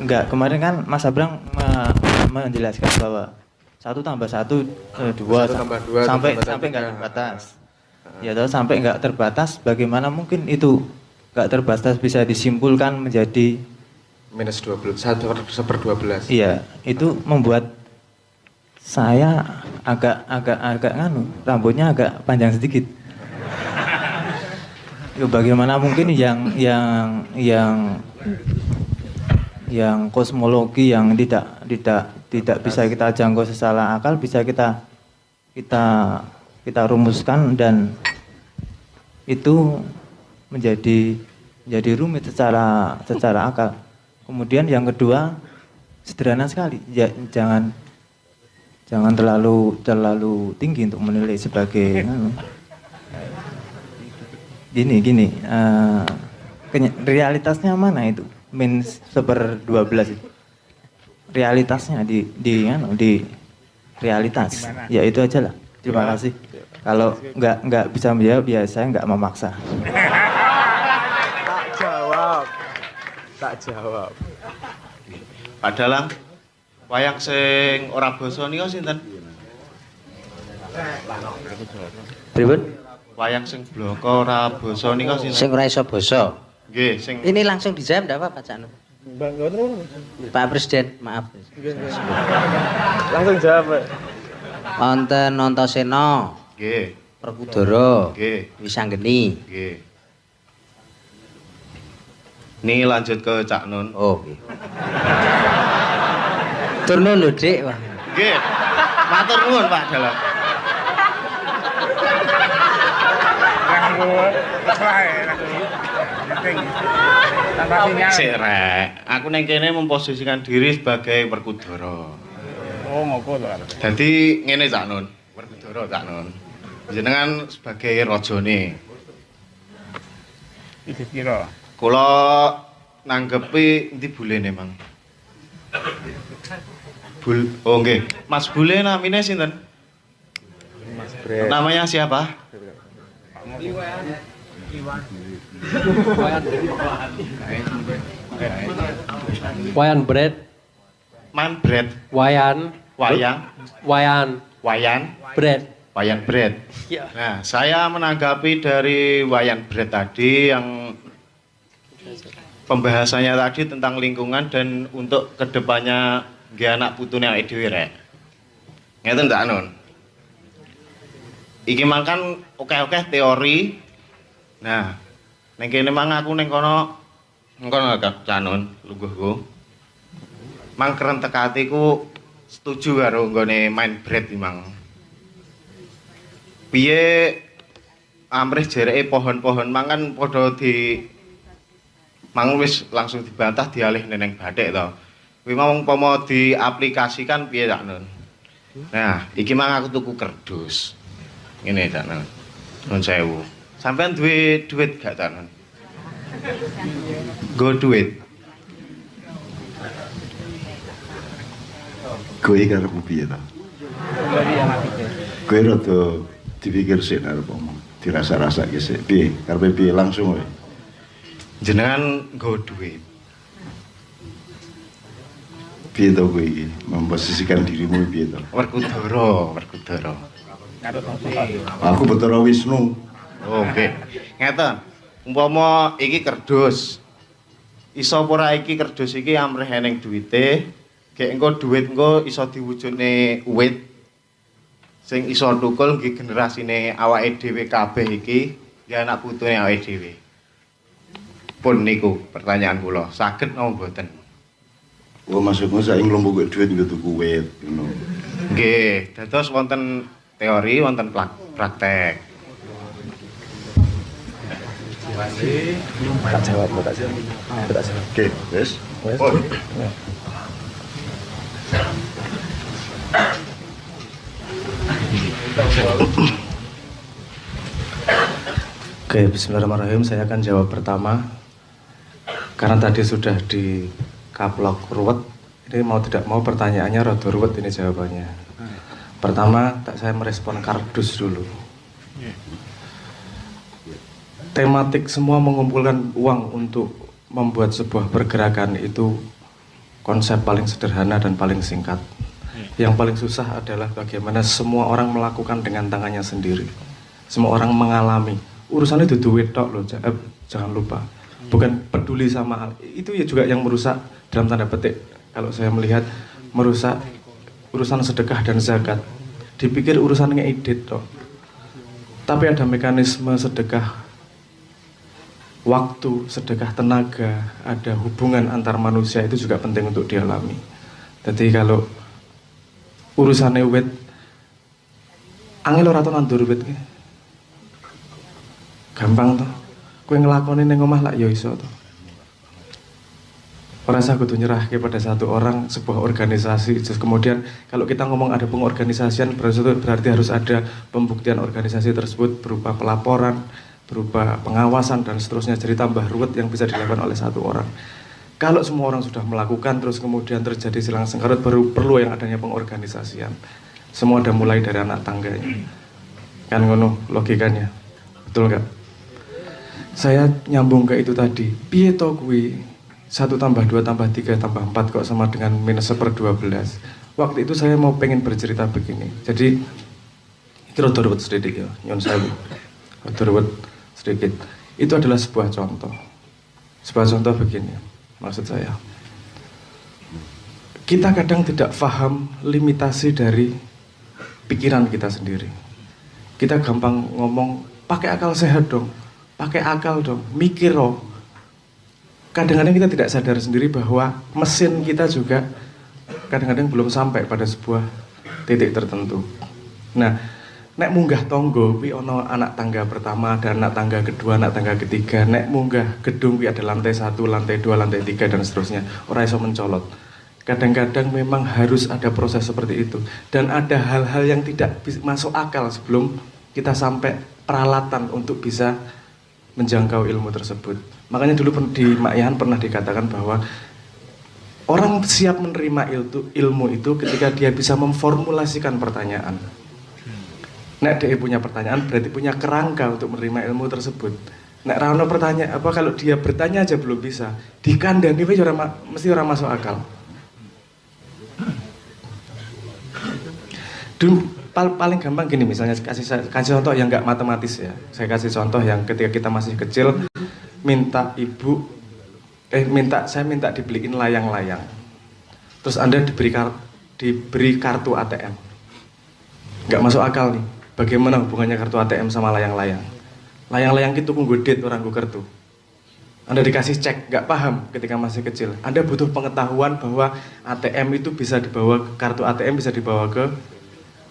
enggak, kemarin kan Mas Abrang menjelaskan bahwa 1+1 2 sampai enggak terbatas. Ya tahu sampai enggak terbatas, bagaimana mungkin itu enggak terbatas bisa disimpulkan menjadi minus 12, 1/12. Iya, itu membuat saya agak rambutnya agak panjang sedikit. Ya, bagaimana mungkin yang kosmologi yang tidak bisa kita jangkau secara akal bisa kita rumuskan, dan itu menjadi rumit secara akal. Kemudian yang kedua sederhana sekali, ya, jangan terlalu tinggi untuk menilai sebagai gini, realitasnya mana itu -1/12 itu realitasnya di realitas. Ya itu aja lah, terima kasih. Kalau nggak bisa menjawab ya saya nggak memaksa. Tak jawab. Padahal wayang sing ora basa nika sinten? Pripun? Wayang sing bloko ora basa nika sinten? Sing ora iso basa. Nggih, sing Ini langsung dijawab enggak apa-apa, Cak Nur? Pak Presiden, maaf. Langsung jawab. Wonten Antasena, nggih, Perkudara, nggih, Wisanggeni. nggih. Nih lanjut ke Cak Nun. Oh, nggih. Tur nun lho, Dik. Wah. Nggih. Matur nuwun Pak Dalang. Sik rek, aku ning kene memposisikan diri sebagai Perkudara. Oh, ngopo to. Dadi ngene Cak Nun, Perkudara Cak Nun. Jenengan sebagai rajane. Iki pira? Kula nanggepi endi bulene, Mang? Oh nggih, Mas Bule namine sinten? Mas Bre. Namanya siapa? Wayan bread, Man Bread, wayan, Wayang, wayan bread. bread. Nah, saya menanggapi dari Wayan Bread tadi yang pembahasannya tadi tentang lingkungan dan untuk kedepannya nggih anak putune awake dhewe rek. Ngeten ndak Nun? Iki mangkan oke-oke teori. Nah, ning kene mang aku ning kono Cak Nun, lungguhku. Mang kerentek atiku setuju karo nggone main bread iki mang. Piye amrih jereke pohon-pohon mangan padha mang wis langsung dibantah dialih neneng bathik to. Kuwi mau umpama diaplikasikan piye Cak Nun? Nah, iki mang aku tuku kerdus. Ngene Cak Nun. Nuwun sewu. Sampeyan duwe duit gak Cak Nun? Go duit. Kowe karepmu piye ta? Kowe rada dipikir sik arep omong, dirasa-rasake sik. Piye? Karepe piye langsung wae. Jenengan go duit. Piye to kowe iki? Memposisikan dirimu piye to? Werkudara. Aku Bathara Wisnu. Oh, nggih. Ngeten. Umpama iki kerdus. Iso apa ora iki kerdus iki amrih eneng duwite, gek engko duit engko iso diwujudne wit sing iso thukul nggih generasine awake dhewe kabeh iki, nggih anak putune awake dhewe. Pun niku pertanyaan kula, saged napa mboten? Oh, maksudmu saiki nglompok duit nggo tuku wit ngono. Nggih, dados wonten teori, wonten praktek. Tak jawab. Oke, wis. Oke, bismillahirrahmanirrahim. Saya akan jawab pertama. Karena tadi sudah di kaplok ruwet, ini mau tidak mau pertanyaannya rada ruwet ini jawabannya. Pertama, saya merespon kardus dulu. Tematik semua mengumpulkan uang untuk membuat sebuah pergerakan itu konsep paling sederhana dan paling singkat. Yang paling susah adalah bagaimana semua orang melakukan dengan tangannya sendiri. Semua orang mengalami. Urusannya itu duit tok loh, jangan lupa. Bukan peduli sama hal. Itu ya juga yang merusak dalam tanda petik. Kalau saya melihat merusak urusan sedekah dan zakat. Dipikir urusannya edit tok. Tapi ada mekanisme sedekah waktu, sedekah tenaga, ada hubungan antar manusia, itu juga penting untuk dialami. Jadi kalau urusannya wit, angel ora tau nandur wit ki. Gampang toh. Kowe nglakoni ning omah lak ya iso toh. Ora usah kudu nyerahke pada satu orang sebuah organisasi. Just kemudian kalau kita ngomong ada pengorganisasian berarti harus ada pembuktian organisasi tersebut berupa pelaporan, berupa pengawasan dan seterusnya. Jadi tambah ruwet yang bisa dilakukan oleh satu orang. Kalau semua orang sudah melakukan terus kemudian terjadi silang sengkarut, baru perlu yang adanya pengorganisasian. Semua udah mulai dari anak tangganya. Kan ngono logikanya. Betul nggak? Saya nyambung ke itu tadi. Piye to kuwi 1 tambah 2 tambah 3 tambah 4 kok sama dengan -1/12. Waktu itu saya mau pengen bercerita begini. Jadi kira ruwet sedikit ya, nyon sewu. Ruwet sedikit. Itu adalah sebuah contoh. Sebuah contoh begini. Maksud saya, kita kadang tidak paham limitasi dari pikiran kita sendiri. Kita gampang ngomong, pakai akal sehat dong, pakai akal dong, mikir loh. Kadang-kadang kita tidak sadar sendiri bahwa mesin kita juga kadang-kadang belum sampai pada sebuah titik tertentu. Nah, nek munggah tonggo, wi ono anak tangga pertama, ada anak tangga kedua, anak tangga ketiga. Nek munggah gedung, wi ada lantai 1, lantai 2, lantai 3 dan seterusnya. Ora iso mencolot. Kadang-kadang memang harus ada proses seperti itu. Dan ada hal-hal yang tidak masuk akal sebelum kita sampai peralatan untuk bisa menjangkau ilmu tersebut. Makanya dulu di Makyahan pernah dikatakan bahwa orang siap menerima ilmu itu ketika dia bisa memformulasikan pertanyaan. Nek dia punya pertanyaan berarti punya kerangka untuk menerima ilmu tersebut. Nek rano pertanyaan apa kalau dia bertanya aja belum bisa, dikandani mesti orang masuk akal. Dulu paling gampang gini, misalnya kasih contoh yang nggak matematis ya. Saya kasih contoh yang ketika kita masih kecil saya minta dibeliin layang-layang. Terus Anda diberi kartu ATM. Nggak masuk akal nih. Bagaimana hubungannya kartu ATM sama layang-layang? Layang-layang itu kunggu duit orang gue kartu. Anda dikasih cek, nggak paham ketika masih kecil. Anda butuh pengetahuan bahwa ATM itu bisa dibawa, kartu ATM bisa dibawa ke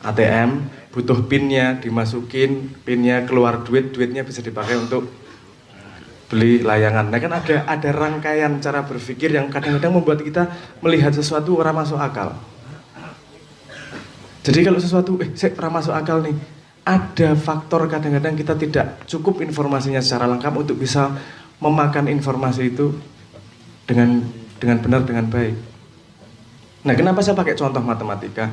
ATM, butuh pinnya, dimasukin pinnya, keluar duit, duitnya bisa dipakai untuk beli layangan. Nah kan ada rangkaian cara berpikir yang kadang-kadang membuat kita melihat sesuatu orang masuk akal. Jadi kalau sesuatu, saya pernah masuk akal nih, ada faktor kadang-kadang kita tidak cukup informasinya secara lengkap untuk bisa memakan informasi itu dengan benar, dengan baik. Nah kenapa saya pakai contoh matematika?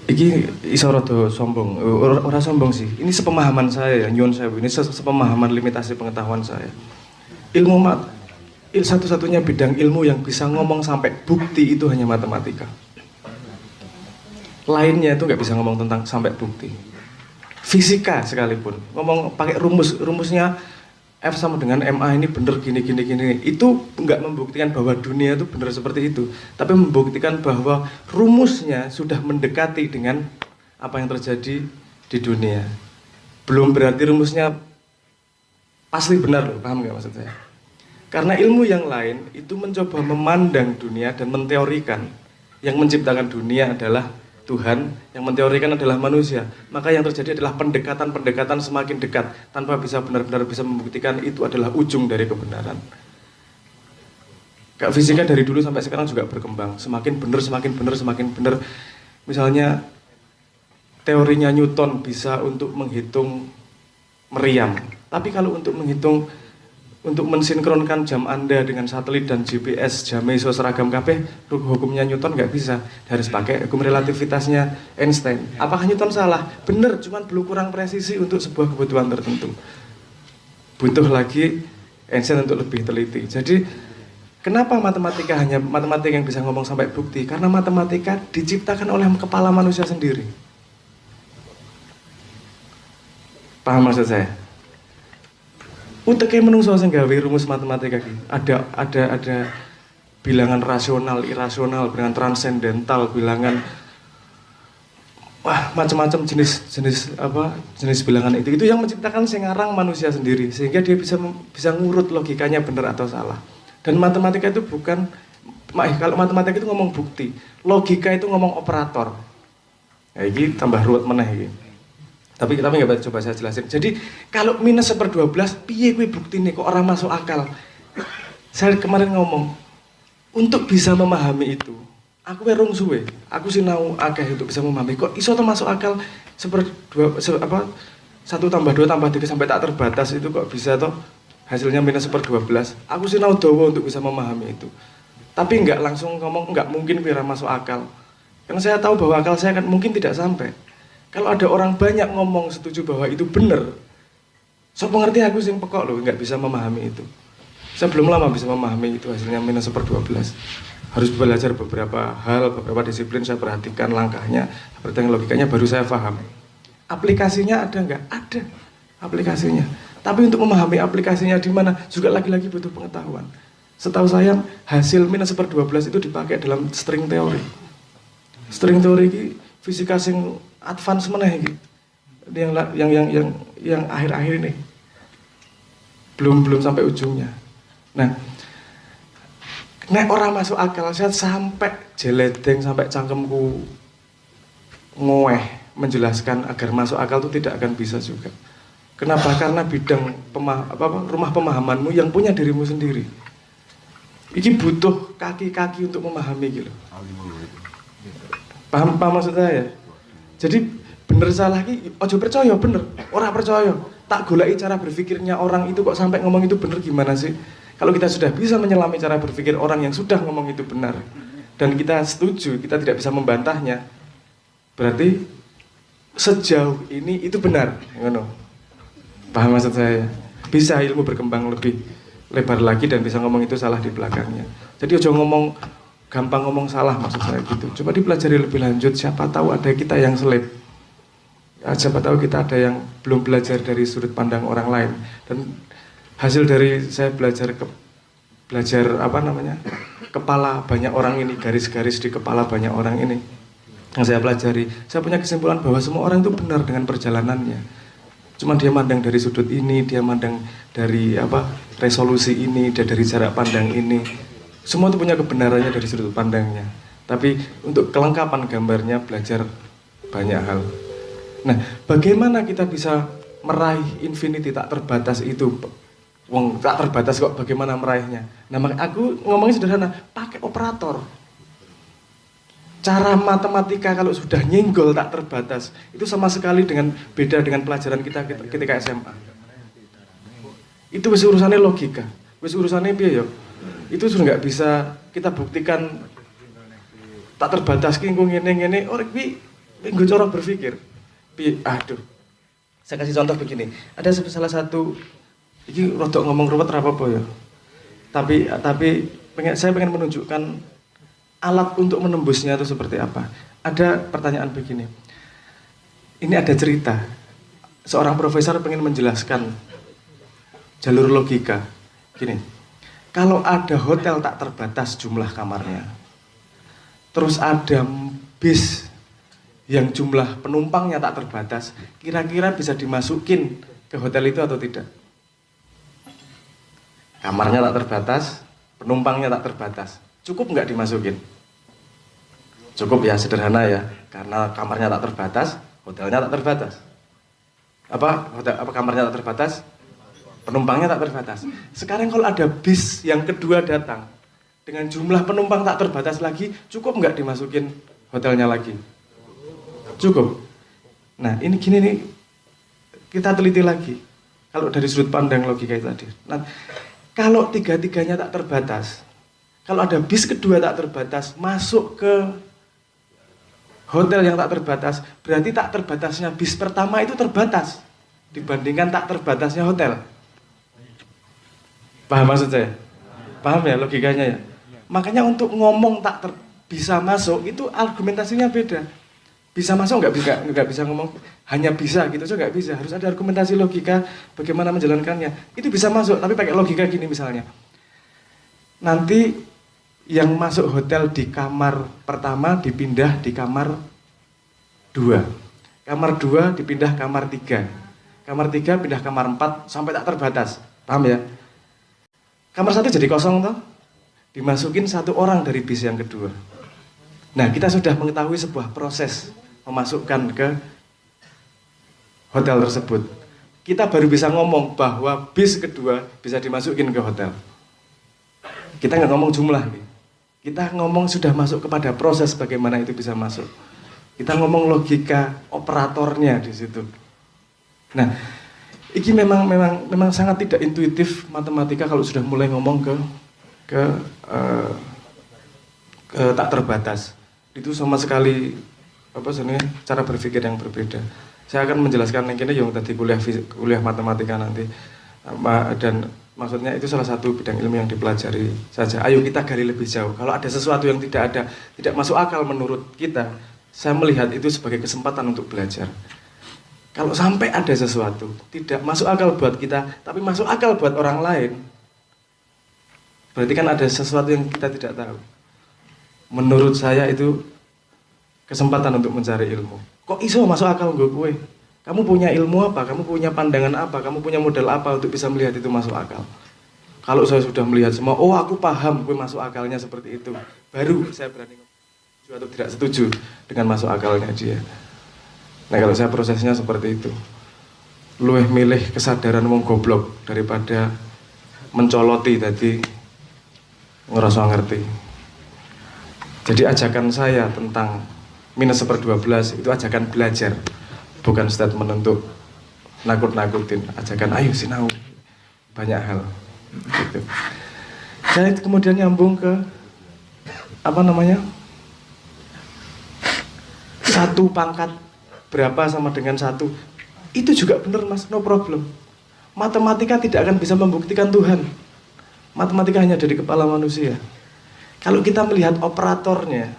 Ini iso rada sombong, ora sombong sih. Ini sepemahaman saya ya, nyuwun sewu. Ini sepemahaman limitasi pengetahuan saya. Satu-satunya bidang ilmu yang bisa ngomong sampai bukti itu hanya matematika. Lainnya itu nggak bisa ngomong tentang sampai bukti. Fisika sekalipun ngomong pakai rumusnya F sama dengan MA ini bener gini itu nggak membuktikan bahwa dunia itu benar seperti itu, tapi membuktikan bahwa rumusnya sudah mendekati dengan apa yang terjadi di dunia. Belum berarti rumusnya pasti benar loh, paham nggak maksud saya? Karena ilmu yang lain itu mencoba memandang dunia dan menteorikan yang menciptakan dunia adalah Tuhan, yang menteorikan adalah manusia. Maka yang terjadi adalah pendekatan semakin dekat tanpa bisa benar-benar bisa membuktikan itu adalah ujung dari kebenaran. Kak fisika dari dulu sampai sekarang juga berkembang, semakin benar. Misalnya teorinya Newton bisa untuk menghitung meriam, tapi kalau untuk mensinkronkan jam Anda dengan satelit dan GPS jamnya iso seragam kabeh, hukumnya Newton nggak bisa. Harus pakai hukum relativitasnya Einstein. Apakah Newton salah? Benar, cuman belum kurang presisi untuk sebuah kebutuhan tertentu. Butuh lagi Einstein untuk lebih teliti. Jadi Kenapa matematika hanya matematika yang bisa ngomong sampai bukti? Karena matematika diciptakan oleh kepala manusia sendiri. Paham maksud saya? Uteke menungso sing gawe rumus matematika iki. Ada bilangan rasional, irasional, bilangan transendental, bilangan macam-macam jenis bilangan itu yang menciptakan sing aran manusia sendiri sehingga dia bisa ngurut logikanya benar atau salah. Dan matematika itu bukan kalau matematika itu ngomong bukti, logika itu ngomong operator. Ya ini tambah ruwet meneh iki. Tapi nggak coba saya jelasin. Jadi kalau minus 1/12, piye kuwi buktine kok orang masuk akal. Saya kemarin ngomong, untuk bisa memahami itu, aku werung suwe, aku sinau akeh untuk bisa memahami. Kok iso to masuk akal 1/2 1 tambah 2 tambah 3 sampai tak terbatas itu kok bisa toh hasilnya minus 1/12. Aku sinau dawa untuk bisa memahami itu. Tapi nggak langsung ngomong nggak mungkin kira masuk akal. Karena saya tahu bahwa akal saya kan mungkin tidak sampai. Kalau ada orang banyak ngomong setuju bahwa itu benar, so pengerti aku sing pekok loh, nggak bisa memahami itu. Saya belum lama bisa memahami itu hasilnya minus 1/12. Harus belajar beberapa hal, beberapa disiplin, saya perhatikan langkahnya, seperti logikanya baru saya paham. Aplikasinya ada nggak? Ada aplikasinya. Tapi untuk memahami aplikasinya di mana juga lagi-lagi butuh pengetahuan. Setahu saya hasil minus 1/12 itu dipakai dalam string teori. String teori ini fisika sing advance meneh iki. Yang akhir-akhir ini. Belum sampai ujungnya. Nah, nek orang masuk akal saya sampai jeledeng sampai cangkemku ngoeh menjelaskan agar masuk akal itu tidak akan bisa juga. Kenapa? Karena bidang rumah pemahamanmu yang punya dirimu sendiri. Iki butuh kaki-kaki untuk memahami gitu. Paham maksud saya? Jadi bener salah ki ojo percaya bener, ora percaya. Tak goleki cara berpikirnya orang itu kok sampai ngomong itu bener gimana sih? Kalau kita sudah bisa menyelami cara berpikir orang yang sudah ngomong itu benar dan kita setuju, kita tidak bisa membantahnya. Berarti sejauh ini itu benar, ngono. Paham maksud saya? Bisa ilmu berkembang lebih lebar lagi dan bisa ngomong itu salah di belakangnya. Jadi ojo gampang ngomong salah maksud saya gitu. Coba dipelajari lebih lanjut, siapa tahu ada kita yang selip. Ya, siapa tahu kita ada yang belum belajar dari sudut pandang orang lain. Dan hasil dari saya belajar kepala banyak orang ini, garis-garis di kepala banyak orang ini yang saya pelajari, saya punya kesimpulan bahwa semua orang itu benar dengan perjalanannya. Cuma dia mandang dari sudut ini, dia mandang dari resolusi ini, dia dari jarak pandang ini. Semua itu punya kebenarannya dari sudut pandangnya. Tapi untuk kelengkapan gambarnya belajar banyak hal. Nah, bagaimana kita bisa meraih infinity tak terbatas itu? Wong tak terbatas kok bagaimana meraihnya? Nah, aku ngomongnya sederhana, pakai operator. Cara matematika kalau sudah nyenggol tak terbatas, itu sama sekali beda dengan pelajaran kita ketika SMA. Itu wis urusannya logika, wis urusannya piye yo? Itu sudah nggak bisa kita buktikan tak terbatas ki ngene orang nggo cara berpikir. Aduh. Saya kasih contoh begini. Ada salah satu ini rodok ngomong ruwet apa ya. Tapi saya pengen menunjukkan alat untuk menembusnya itu seperti apa. Ada pertanyaan begini. Ini ada cerita. Seorang profesor pengen menjelaskan jalur logika. Gini. Kalau ada hotel tak terbatas jumlah kamarnya, terus ada bis yang jumlah penumpangnya tak terbatas, kira-kira bisa dimasukin ke hotel itu atau tidak? Kamarnya tak terbatas, penumpangnya tak terbatas, cukup nggak dimasukin? Cukup ya, sederhana ya, karena kamarnya tak terbatas, hotelnya tak terbatas. Apa kamarnya tak terbatas? Penumpangnya tak terbatas. Sekarang kalau ada bis yang kedua datang dengan jumlah penumpang tak terbatas lagi, cukup nggak dimasukin hotelnya lagi? Cukup. Nah ini gini nih, kita teliti lagi. Kalau dari sudut pandang logika itu tadi. Nah, kalau tiga-tiganya tak terbatas, kalau ada bis kedua tak terbatas masuk ke hotel yang tak terbatas, berarti tak terbatasnya bis pertama itu terbatas dibandingkan tak terbatasnya hotel. Paham maksud saya? Paham ya logikanya ya? Makanya untuk ngomong bisa masuk itu argumentasinya beda. Bisa masuk nggak bisa ngomong hanya bisa gitu aja nggak bisa. Harus ada argumentasi logika bagaimana menjalankannya. Itu bisa masuk tapi pakai logika gini misalnya. Nanti yang masuk hotel di kamar pertama dipindah di kamar 2. Kamar 2 dipindah kamar 3. Kamar 3 pindah kamar 4 sampai tak terbatas. Paham ya? Kamar 1 jadi kosong toh? Dimasukin 1 orang dari bis yang kedua. Nah, kita sudah mengetahui sebuah proses memasukkan ke hotel tersebut. Kita baru bisa ngomong bahwa bis kedua bisa dimasukin ke hotel. Kita nggak ngomong jumlah nih. Kita ngomong sudah masuk kepada proses bagaimana itu bisa masuk. Kita ngomong logika operatornya di situ. Nah, ini memang sangat tidak intuitif matematika kalau sudah mulai ngomong ke tak terbatas. Itu sama sekali cara berpikir yang berbeda. Saya akan menjelaskan yang ini yang tadi kuliah matematika nanti. Dan maksudnya itu salah satu bidang ilmu yang dipelajari saja. Ayo kita gali lebih jauh. Kalau ada sesuatu yang tidak masuk akal menurut kita, saya melihat itu sebagai kesempatan untuk belajar. Kalau sampai ada sesuatu tidak masuk akal buat kita, tapi masuk akal buat orang lain, berarti kan ada sesuatu yang kita tidak tahu. Menurut saya itu kesempatan untuk mencari ilmu. Kok iso masuk akal gue? Kamu punya ilmu apa? Kamu punya pandangan apa? Kamu punya modal apa untuk bisa melihat itu masuk akal? Kalau saya sudah melihat semua, oh aku paham, gue masuk akalnya seperti itu. Baru saya berani setuju atau tidak setuju dengan masuk akalnya dia. Nah kalau saya prosesnya seperti itu. Luwih milih kesadaran wong goblok daripada mencoloti tadi ngerasa ngerti. Jadi ajakan saya tentang -1/12 itu ajakan belajar, bukan statement untuk nakut-nakutin. Ajakan ayo sinau banyak hal gitu. Saya kemudian nyambung ke 1 pangkat berapa sama dengan 1. Itu juga benar mas, no problem. Matematika tidak akan bisa membuktikan Tuhan. Matematika hanya dari kepala manusia. Kalau kita melihat operatornya,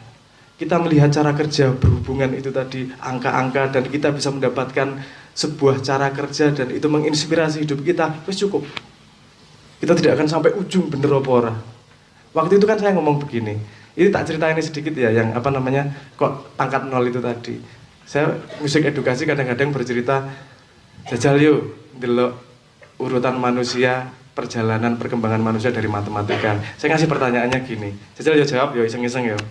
kita melihat cara kerja berhubungan itu tadi, angka-angka, dan kita bisa mendapatkan sebuah cara kerja dan itu menginspirasi hidup kita, wis cukup. Kita tidak akan sampai ujung bener apa ora. Waktu itu kan saya ngomong begini, ini tak ceritain sedikit ya, yang kok pangkat 0 itu tadi. Saya musik edukasi kadang-kadang bercerita, jajal yuk, delok urutan manusia, perjalanan perkembangan manusia dari matematika. Saya ngasih pertanyaannya gini, jajal yuk jawab yuk, iseng-iseng yuk.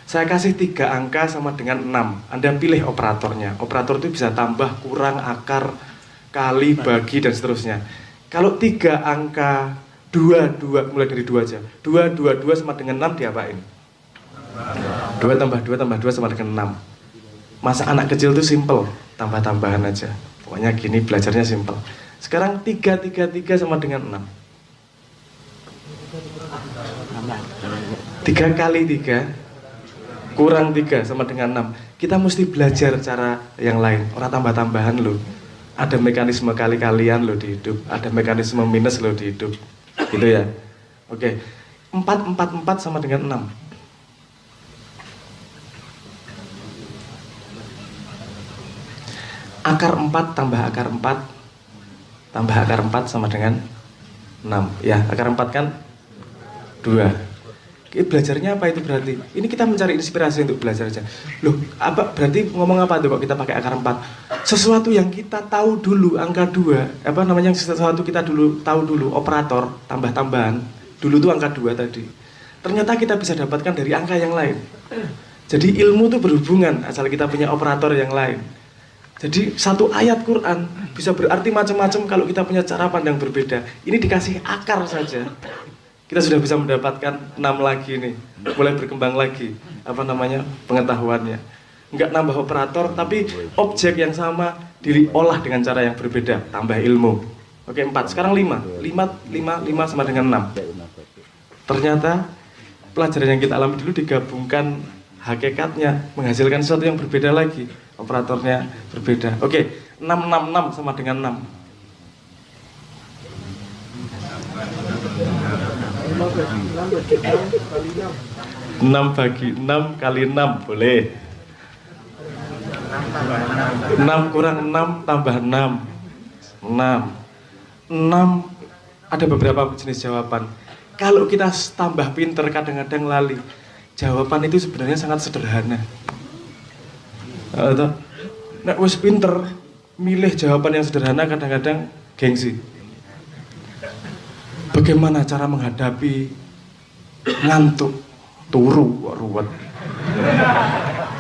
Saya kasih 3 angka sama dengan 6. Anda pilih operatornya. Operator itu bisa tambah, kurang, akar, kali, bagi, dan seterusnya. Kalau 3 angka 2, mulai dari 2 aja. 2 sama dengan 6 diapain? 2 tambah 2 tambah 2 sama dengan 6. Masa anak kecil itu simple, tambah-tambahan aja. Pokoknya gini, belajarnya simple. Sekarang 3 sama dengan 6. 3 kali 3 kurang 3 sama dengan 6. Kita mesti belajar cara yang lain. Orang tambah-tambahan loh. Ada mekanisme kali-kalian loh di hidup. Ada mekanisme minus loh di hidup. Gitu ya. Oke. 4 sama dengan 6. Akar 4 tambah akar 4 tambah akar 4 sama dengan 6. Ya, akar 4 kan 2. Belajarnya apa itu berarti? Ini kita mencari inspirasi untuk belajar aja. Loh, apa berarti ngomong apa tuh kok kita pakai akar 4? Sesuatu yang kita tahu dulu, angka 2, sesuatu kita tahu dulu, operator, tambah-tambahan, dulu tuh angka 2 tadi. Ternyata kita bisa dapatkan dari angka yang lain. Jadi ilmu tuh berhubungan, asal kita punya operator yang lain. Jadi satu ayat Quran bisa berarti macam-macam kalau kita punya cara pandang berbeda. Ini dikasih akar saja. Kita sudah bisa mendapatkan 6 lagi nih, mulai berkembang lagi pengetahuannya. Enggak nambah operator, tapi objek yang sama diolah dengan cara yang berbeda, tambah ilmu. Oke, 4, sekarang 5 sama dengan 6. Ternyata pelajaran yang kita alami dulu digabungkan hakikatnya, menghasilkan sesuatu yang berbeda lagi. Operatornya berbeda. Oke, 6 sama dengan 6. 6 bagi 6 kali 6 boleh. 6 kurang 6 tambah 6. 6 ada beberapa jenis jawaban. Kalau kita tambah pinter kadang-kadang lali. Jawaban itu sebenarnya sangat sederhana. Nek wis pinter milih jawaban yang sederhana kadang-kadang gengsi. Bagaimana cara menghadapi ngantuk, turu, ruwet.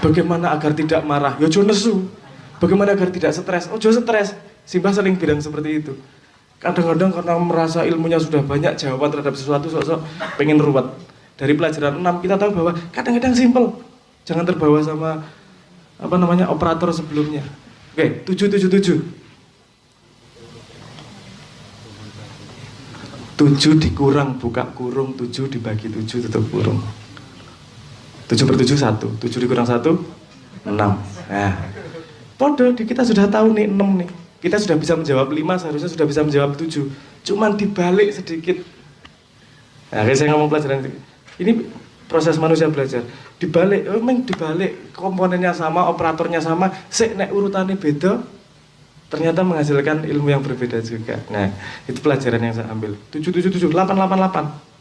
Bagaimana agar tidak marah, yo nesu. Bagaimana agar tidak stres, ojo stres. Simbah sering bilang seperti itu. Kadang-kadang karena merasa ilmunya sudah banyak, jawaban terhadap sesuatu sok-sok pengen ruwet. Dari pelajaran 6 kita tahu bahwa kadang-kadang simple. Jangan terbawa sama operator sebelumnya. Oke, 777. 7 dikurang buka kurung, 7 dibagi 7 tutup kurung. 7 per 7 1, 7 dikurang 1 6. Nah, podo kita sudah tahu nih 6 nih. Kita sudah bisa menjawab 5, seharusnya sudah bisa menjawab 7. Cuman dibalik sedikit. Nah, kayak saya ngomong pelajaran ini proses manusia belajar. Dibalik komponennya sama, operatornya sama, sik nek urutannya beda, ternyata menghasilkan ilmu yang berbeda juga. Nah, itu pelajaran yang saya ambil. 777, 888.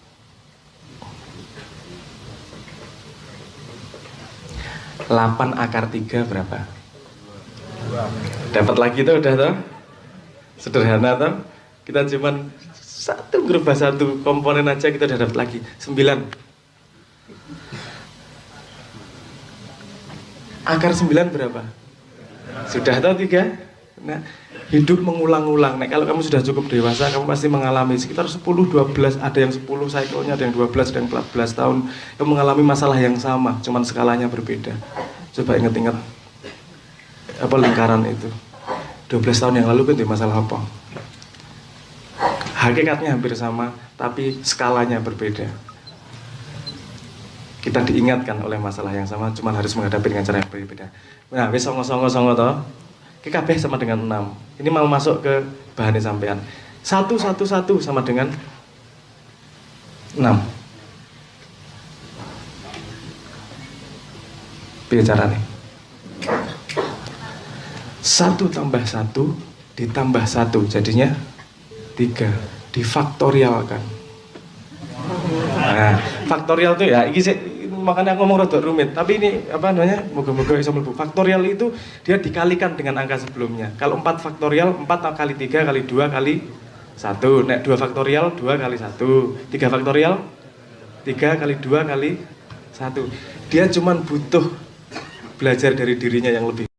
8 akar 3 berapa? Dapat lagi tuh udah tuh. Sederhana tuh. Kita cuman satu gerubah satu komponen aja kita udah dapat lagi. 9. Akar 9 berapa? Sudah tahu 3? Nah, hidup mengulang-ulang. Nah, kalau kamu sudah cukup dewasa, kamu pasti mengalami sekitar 10-12, ada yang 10 cycle-nya, ada yang 12, ada yang 14 tahun yang mengalami masalah yang sama, cuman skalanya berbeda. Coba ingat-ingat apa lingkaran itu. 12 tahun yang lalu kan masalah apa? Hakikatnya hampir sama, tapi skalanya berbeda. Kita diingatkan oleh masalah yang sama, cuman harus menghadapi dengan cara yang berbeda. Nah, wis songo-songo toh. KKB sama dengan 6. Ini mau masuk ke bahan sampean. 1 sama dengan 6. Pilih caranya. 1 tambah 1 ditambah 1 jadinya 3. Difaktorialkan. Nah, faktorial itu ya, ini makanya aku ngomong rada rumit, tapi ini apa namanya, moga-moga bisa mlebu. Faktorial itu dia dikalikan dengan angka sebelumnya. Kalau 4 faktorial, 4 kali 3 kali 2 kali 1. Nek 2 faktorial, 2 kali 1. 3 faktorial, 3 kali 2 kali 1. Dia cuman butuh belajar dari dirinya yang lebih